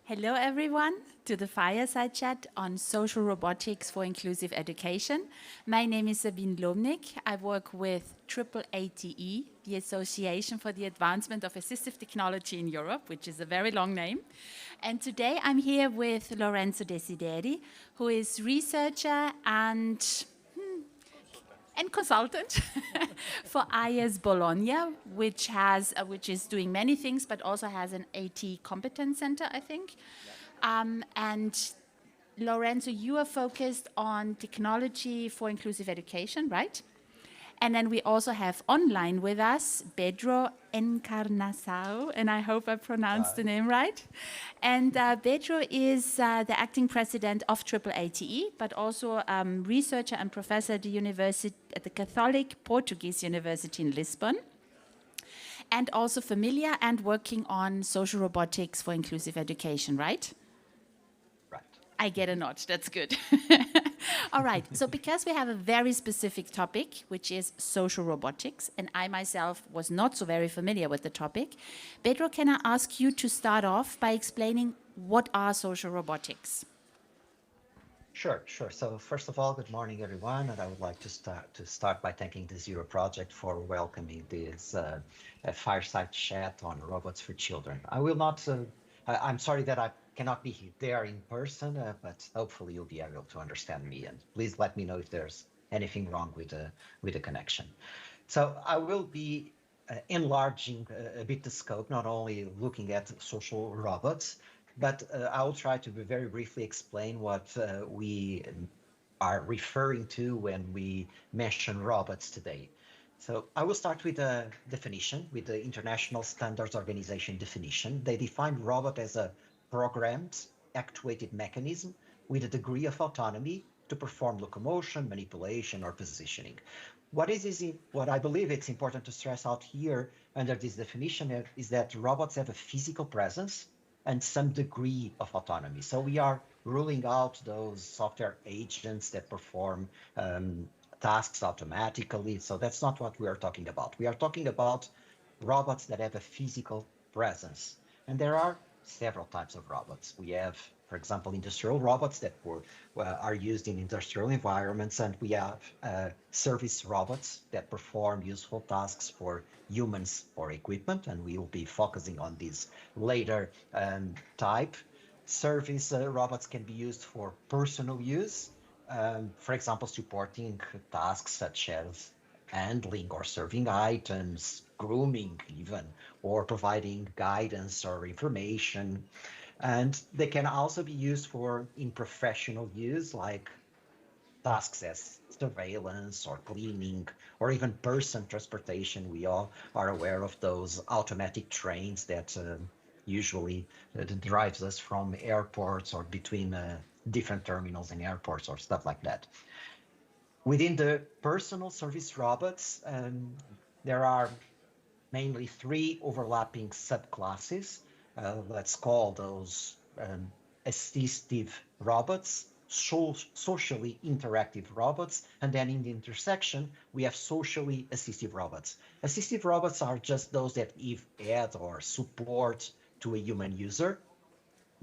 Hello, everyone, to the Fireside Chat on Social Robotics for Inclusive Education. My name is Sabine LOBNIG. I work with AAATE, the Association for the Advancement of Assistive Technology in Europe, which is a very long name. And today I'm here with Lorenzo DESIDERI, who is researcher and consultant for AIAS Bologna, which is doing many things, but also has an AT competence center, I think. And Lorenzo, you are focused on technology for inclusive education, right? And then we also have online with us Pedro ENCARNACAO, and I hope I pronounced the name right. And Pedro is the acting president of AAATE, but also researcher and professor at the Catholic Portuguese University in Lisbon, and also familiar and working on social robotics for inclusive education, right? Right. I get a nod, that's good. All right, so because we have a very specific topic, which is social robotics, and I myself was not so very familiar with the topic, Pedro, can I ask you to start off by explaining what are social robotics? Sure. So first of all, good morning, everyone, and I would like to start by thanking the Zero Project for welcoming this fireside chat on robots for children. I will not. I'm sorry that I cannot be there in person, but hopefully you'll be able to understand me. And please let me know if there's anything wrong with the connection. So I will be enlarging a bit the scope, not only looking at social robots, but I will try to very briefly explain what we are referring to when we mention robots today. So I will start with a definition, with the International Standards Organization definition. They define robot as a programmed, actuated mechanism with a degree of autonomy to perform locomotion, manipulation, or positioning. What I believe it's important to stress out here under this definition is that robots have a physical presence and some degree of autonomy. So we are ruling out those software agents that perform tasks automatically. So that's not what we are talking about. We are talking about robots that have a physical presence. And there are several types of robots. We have, for example, industrial robots that are used in industrial environments, and we have service robots that perform useful tasks for humans or equipment, and we will be focusing on this later type. Service robots can be used for personal use, for example, supporting tasks such as handling or serving items, grooming even, or providing guidance or information. And they can also be used in professional use, like tasks as surveillance or cleaning, or even person transportation. We all are aware of those automatic trains that usually drives us from airports or between different terminals in airports or stuff like that. Within the personal service robots, there are mainly three overlapping subclasses. Let's call those assistive robots, socially interactive robots, and then in the intersection, we have socially assistive robots. Assistive robots are just those that give aid or support to a human user.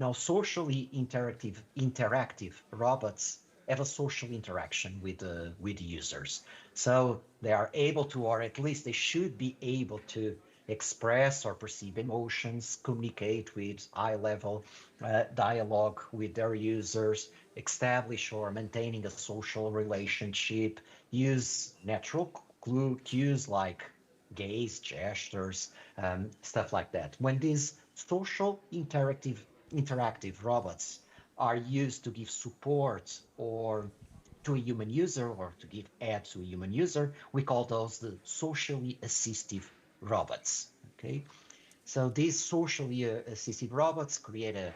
Now, socially interactive robots have a social interaction with users. So they are able to, or at least they should be able to express or perceive emotions, communicate with high-level dialogue with their users, establish or maintaining a social relationship, use natural cues like gaze, gestures, stuff like that. When these social interactive robots are used to give support or to a human user or to give aid to a human user, we call those the socially assistive robots. Okay, so these socially assistive robots create a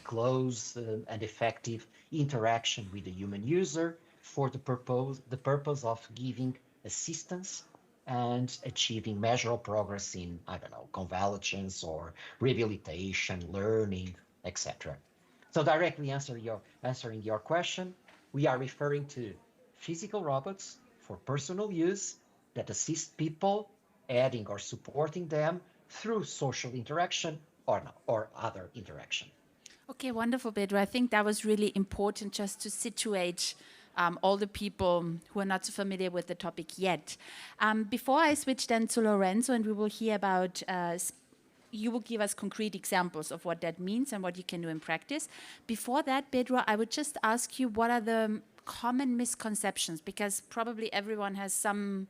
close and effective interaction with the human user for the purpose of giving assistance and achieving measurable progress in, I don't know, convalescence or rehabilitation, learning, etc. So directly answering your question, we are referring to physical robots for personal use that assist people, adding or supporting them through social interaction or other interaction. Okay, wonderful, Pedro. I think that was really important just to situate all the people who are not so familiar with the topic yet. Before I switch then to Lorenzo, and we will hear about, you will give us concrete examples of what that means and what you can do in practice. Before that, Pedro, I would just ask you, what are the common misconceptions? Because probably everyone has some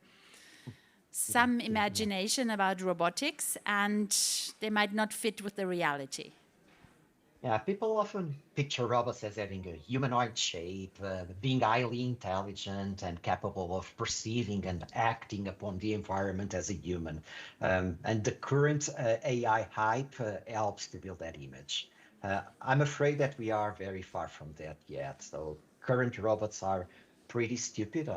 imagination about robotics, and they might not fit with the reality. Yeah, people often picture robots as having a humanoid shape, being highly intelligent and capable of perceiving and acting upon the environment as a human. And the current AI hype helps to build that image. I'm afraid that we are very far from that yet. So current robots are pretty stupid.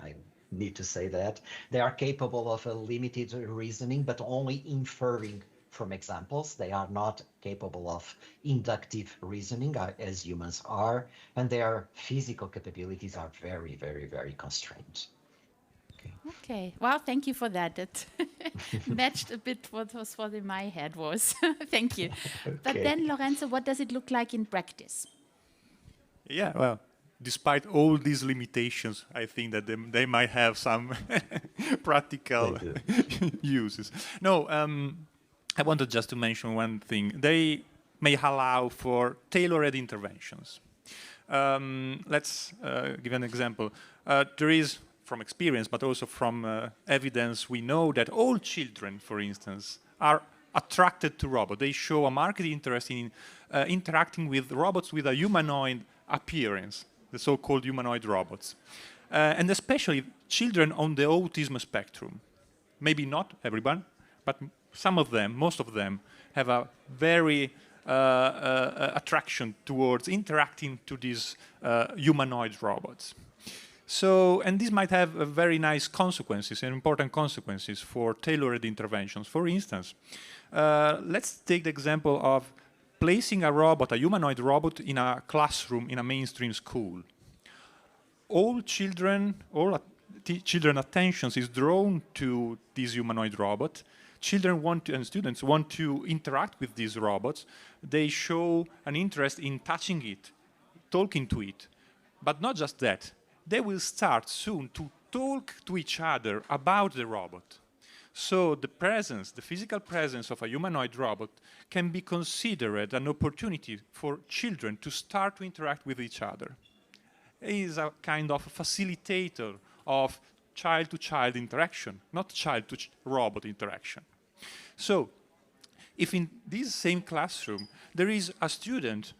I need to say that. They are capable of a limited reasoning, but only inferring from examples. They are not capable of inductive reasoning as humans are, and their physical capabilities are very, very, very constrained. Okay. Okay, well, thank you for that. That matched a bit what in my head was. Thank you. But Okay. then, Lorenzo, what does it look like in practice? Yeah, well, despite all these limitations, I think that they might have some They practical do. uses. No, I wanted just to mention one thing. They may allow for tailored interventions. Let's give an example. There is, from experience, but also from evidence, we know that all children, for instance, are attracted to robots. They show a marked interest in interacting with robots with a humanoid appearance, the so-called humanoid robots. And especially children on the autism spectrum. Maybe not everyone, but some of them, most of them, have a very attraction towards interacting to these humanoid robots. So, and this might have very nice consequences and important consequences for tailored interventions. For instance, let's take the example of placing a robot, a humanoid robot, in a classroom in a mainstream school. All children attention is drawn to this humanoid robot. Children want to, and students want to interact with these robots. They show an interest in touching it, talking to it. But not just that. They will start soon to talk to each other about the robot. So the presence, the physical presence of a humanoid robot can be considered an opportunity for children to start to interact with each other. It is a kind of facilitator of child-to-child interaction, not child-to-robot interaction. So, if in this same classroom there is a student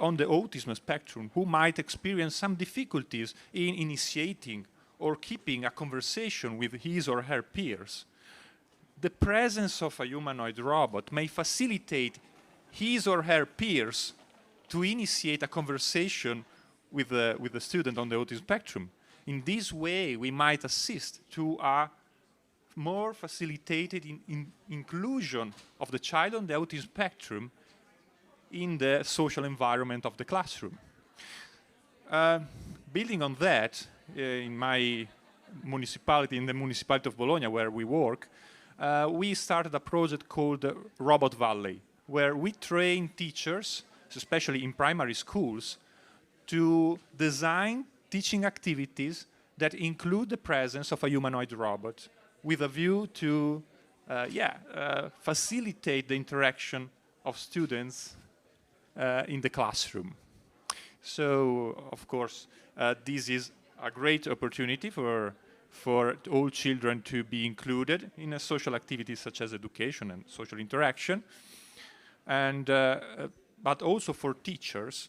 on the autism spectrum who might experience some difficulties in initiating or keeping a conversation with his or her peers, the presence of a humanoid robot may facilitate his or her peers to initiate a conversation with the student on the autism spectrum. In this way, we might assist to a more facilitated inclusion of the child on the autism spectrum in the social environment of the classroom. Building on that, in my municipality, in the municipality of Bologna, where we work, we started a project called Robot Valley, where we train teachers, especially in primary schools, to design teaching activities that include the presence of a humanoid robot with a view to facilitate the interaction of students in the classroom. So, of course, this is a great opportunity for all children to be included in a social activities such as education and social interaction, and but also for teachers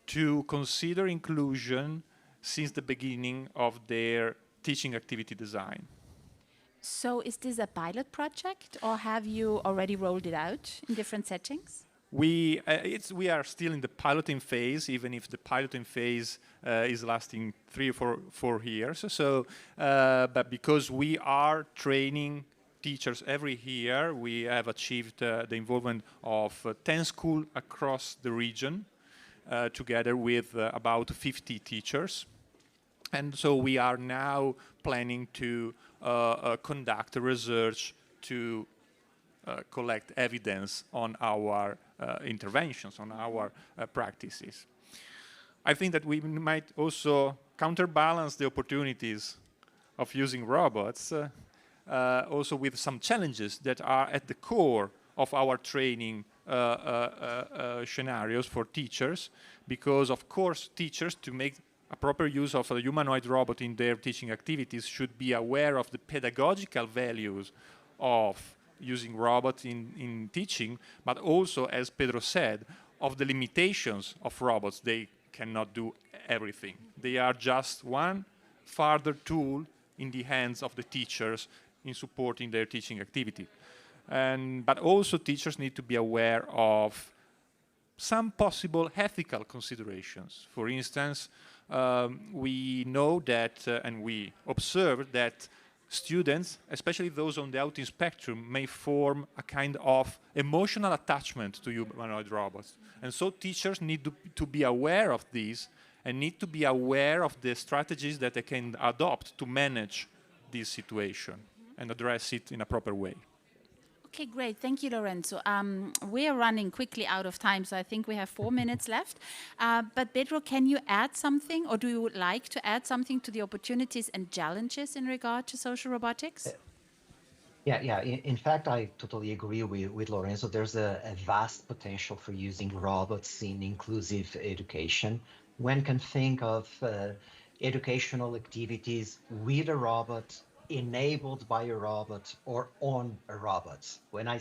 to consider inclusion since the beginning of their teaching activity design. So is this a pilot project, or have you already rolled it out in different settings? We are still in the piloting phase, even if the piloting phase is lasting 3 or 4 years. So, but because we are training teachers every year, we have achieved the involvement of 10 schools across the region, together with about 50 teachers. And so we are now planning to conduct research to collect evidence on our interventions, on our practices. I think that we might also counterbalance the opportunities of using robots also with some challenges that are at the core of our training scenarios for teachers, because of course teachers, to make a proper use of a humanoid robot in their teaching activities, should be aware of the pedagogical values of using robots in teaching, but also, as Pedro said, of the limitations of robots. They cannot do everything. They are just one further tool in the hands of the teachers in supporting their teaching activity. But also teachers need to be aware of some possible ethical considerations. For instance, we know that, and we observe that students, especially those on the autism spectrum, may form a kind of emotional attachment to humanoid robots. And so teachers need to be aware of these and need to be aware of the strategies that they can adopt to manage this situation and address it in a proper way. Okay, great. Thank you, Lorenzo. We are running quickly out of time, so I think we have 4 minutes left. But Pedro, can you add something, or do you like to add something to the opportunities and challenges in regard to social robotics? Yeah. In fact, I totally agree with Lorenzo. There's a vast potential for using robots in inclusive education. One can think of educational activities with a robot, enabled by a robot, or on a robot. When I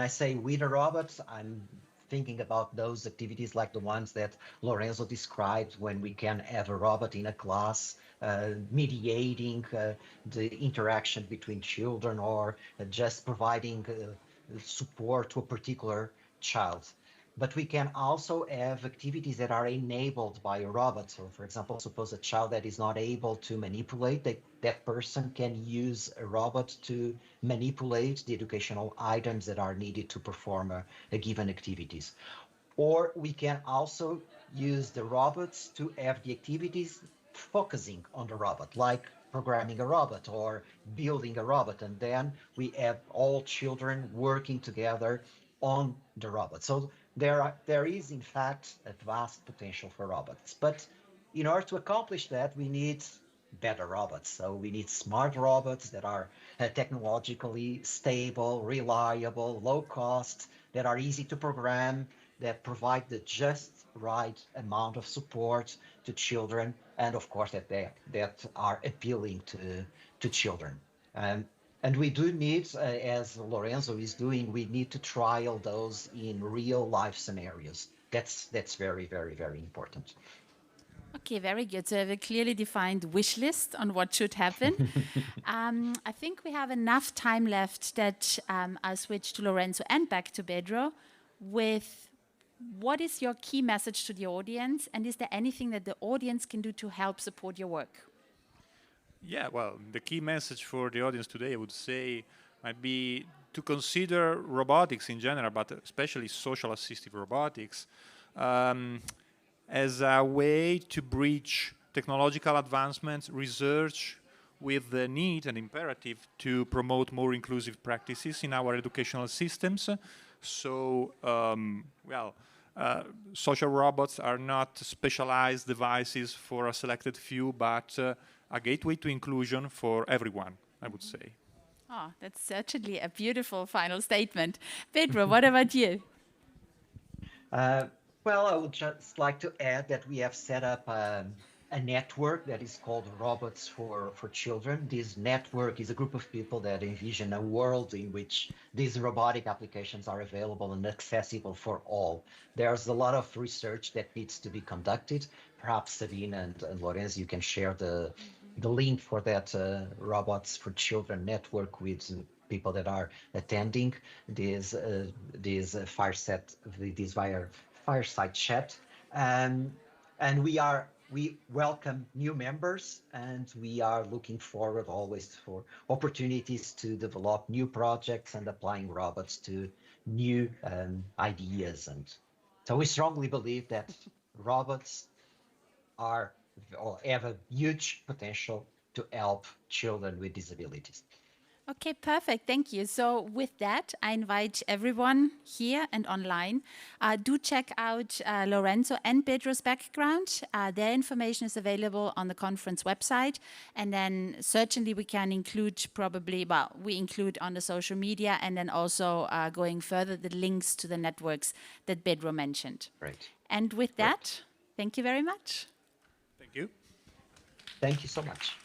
say with a robot, I'm thinking about those activities like the ones that Lorenzo described, when we can have a robot in a class mediating the interaction between children, or just providing support to a particular child. But we can also have activities that are enabled by a robot. So, for example, suppose a child that is not able to manipulate, that person can use a robot to manipulate the educational items that are needed to perform a given activities. Or we can also use the robots to have the activities focusing on the robot, like programming a robot or building a robot. And then we have all children working together on the robot. So there is, in fact, a vast potential for robots. But in order to accomplish that, we need better robots. So we need smart robots that are technologically stable, reliable, low cost, that are easy to program, that provide the just right amount of support to children, and of course that are appealing to children. And we do need, as Lorenzo is doing, we need to trial those in real life scenarios. That's very, very, very important. Okay, very good. So I have a clearly defined wish list on what should happen. I think we have enough time left that I'll switch to Lorenzo and back to Pedro with what is your key message to the audience, and is there anything that the audience can do to help support your work? Yeah, well, the key message for the audience today, I would say, might be to consider robotics in general, but especially social assistive robotics, as a way to bridge technological advancements, research, with the need and imperative to promote more inclusive practices in our educational systems. So, social robots are not specialized devices for a selected few, but a gateway to inclusion for everyone, I would say. Oh, that's certainly a beautiful final statement. Pedro, what about you? Well, I would just like to add that we have set up a network that is called Robots for Children. This network is a group of people that envision a world in which these robotic applications are available and accessible for all. There's a lot of research that needs to be conducted. Perhaps Sabine and Lorenzo, you can share the link for that Robots for Children network with people that are attending this fireside chat. And we welcome new members, and we are looking forward always for opportunities to develop new projects and applying robots to new ideas. And so we strongly believe that robots have a huge potential to help children with disabilities. Okay, perfect. Thank you. So with that, I invite everyone here and online, do check out Lorenzo and Pedro's background. Their information is available on the conference website. And then certainly we can include we include on the social media, and then also going further, the links to the networks that Pedro mentioned. Great. And with that, thank you very much. Thank you. Thank you so much.